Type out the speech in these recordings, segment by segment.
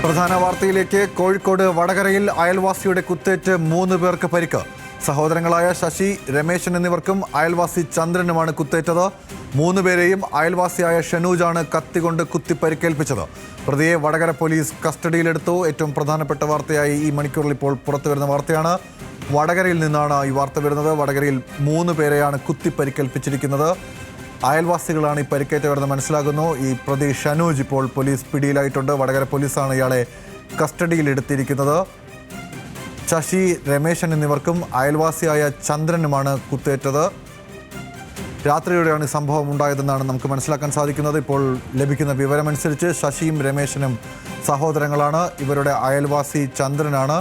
പ്രധാന വാർത്തയിലേക്ക്. കോഴിക്കോട് വടകരയിൽ അയൽവാസിയുടെ കുത്തേറ്റ് 3 പേർക്ക് പരിക്ക്. സഹോദരങ്ങളായ ശശി, രമേശൻ എന്നിവർക്കും അയൽവാസി ചന്ദ്രനുമാണ് കുത്തേറ്റത്. 3 പേരെയും അയൽവാസിയായ ഷനൂജാണ് കത്തികൊണ്ട് കുത്തി പരിക്കേൽപ്പിച്ചത്. പ്രതിയെ വടകര പോലീസ് കസ്റ്റഡിയിലെടുത്തു. ഏറ്റവും പ്രധാനപ്പെട്ട വാർത്തയായി ഈ മണിക്കൂറിൽ ഇപ്പോൾ പുറത്തുവരുന്ന വാർത്തയാണ്. വടകരയിൽ നിന്നാണ് ഈ വാർത്ത വരുന്നത്. വടകരയിൽ 3 പേരെയാണ് കുത്തി പരിക്കേൽപ്പിച്ചിരിക്കുന്നത്. അയൽവാസികളാണ് ഈ പരിക്കേറ്റവരെന്ന് മനസ്സിലാകുന്നു. ഈ പ്രതി ഷനൂജ് ഇപ്പോൾ പോലീസ് പിടിയിലായിട്ടുണ്ട്. വടകര പോലീസാണ് ഇയാളെ കസ്റ്റഡിയിലെടുത്തിരിക്കുന്നത്. ശശി, രമേശൻ എന്നിവർക്കും അയൽവാസിയായ ചന്ദ്രനുമാണ് കുത്തേറ്റത്. രാത്രിയോടെയാണ് ഈ സംഭവം ഉണ്ടായതെന്നാണ് നമുക്ക് മനസ്സിലാക്കാൻ സാധിക്കുന്നത്. ഇപ്പോൾ ലഭിക്കുന്ന വിവരമനുസരിച്ച് ശശിയും രമേശനും സഹോദരങ്ങളാണ്. ഇവരുടെ അയൽവാസി ചന്ദ്രനാണ്.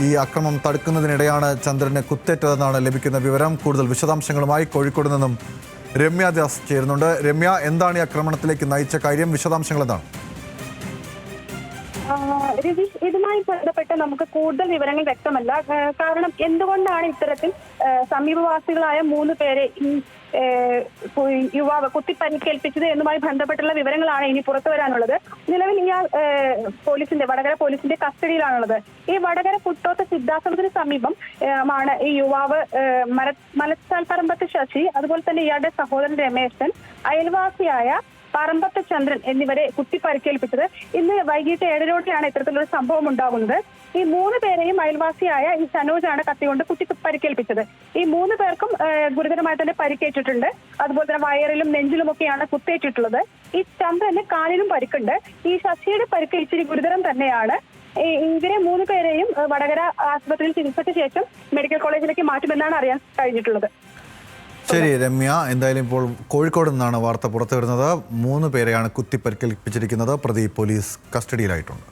ഈ അക്രമം തടുക്കുന്നതിനിടെയാണ് ചന്ദ്രന് കുത്തേറ്റതെന്നാണ് ലഭിക്കുന്ന വിവരം. കൂടുതൽ വിശദാംശങ്ങളുമായി കോഴിക്കോട് നിന്നും രമ്യ ദാസ് ചേരുന്നുണ്ട്. രമ്യ, എന്താണ് ഈ ആക്രമണത്തിലേക്ക് നയിച്ച കാര്യം? വിശദാംശങ്ങൾ എന്താണ്? രതീഷ്, ഇതുമായി ബന്ധപ്പെട്ട് നമുക്ക് കൂടുതൽ വിവരങ്ങൾ വ്യക്തമല്ല. കാരണം എന്തുകൊണ്ടാണ് ഇത്തരത്തിൽ സമീപവാസികളായ 3 പേരെ യുവാവ് കുത്തിപ്പരിക്കേൽപ്പിച്ചത് എന്നുമായി ബന്ധപ്പെട്ടുള്ള വിവരങ്ങളാണ് ഇനി പുറത്തു വരാനുള്ളത്. നിലവിൽ ഇയാൾ വടകര പോലീസിന്റെ കസ്റ്റഡിയിലാണുള്ളത്. ഈ വടകര പുട്ടോത്ത് സിദ്ധാശ്രമത്തിന് സമീപം ആണ് ഈ യുവാവ് മലച്ചാൽപ്പറമ്പത്ത് ശശി, അതുപോലെ തന്നെ ഇയാളുടെ സഹോദരൻ രമേശൻ, അയൽവാസിയായ പറമ്പത്ത് ചന്ദ്രൻ എന്നിവരെ കുത്തിപ്പരിക്കേൽപ്പിച്ചത്. ഇന്ന് വൈകിട്ട് 7:30 ഇത്തരത്തിലൊരു സംഭവം ഉണ്ടാകുന്നത്. ഈ 3 പേരെയും അയൽവാസിയായ ഈ ഷനൂജാണ് കത്തികൊണ്ട് കുത്തി പരിക്കേൽപ്പിച്ചത്. ഈ 3 പേർക്കും ഗുരുതരമായി തന്നെ പരിക്കേറ്റിട്ടുണ്ട്. അതുപോലെ തന്നെ വയറിലും നെഞ്ചിലുമൊക്കെയാണ് കുത്തേറ്റിട്ടുള്ളത്. ഈ ചന്ദ്രന് കാലിലും പരിക്കുണ്ട്. ഈ ശശിയുടെ പരിക്ക് ഇച്ചിരി ഗുരുതരം തന്നെയാണ്. ഇവരെ 3 പേരെയും വടകര ആശുപത്രിയിൽ ചികിത്സയ്ക്ക് ശേഷം മെഡിക്കൽ കോളേജിലേക്ക് മാറ്റുമെന്നാണ് അറിയാൻ കഴിഞ്ഞിട്ടുള്ളത്. ശരി രമ്യ, എന്തായാലും ഇപ്പോൾ കോഴിക്കോട് നിന്നാണ് വാർത്ത പുറത്തു വരുന്നത്. 3 പേരെയാണ് കുത്തി പരിക്കേൽപ്പിച്ചിരിക്കുന്നത്. പ്രതി പോലീസ് കസ്റ്റഡിയിലായിട്ടുണ്ട്.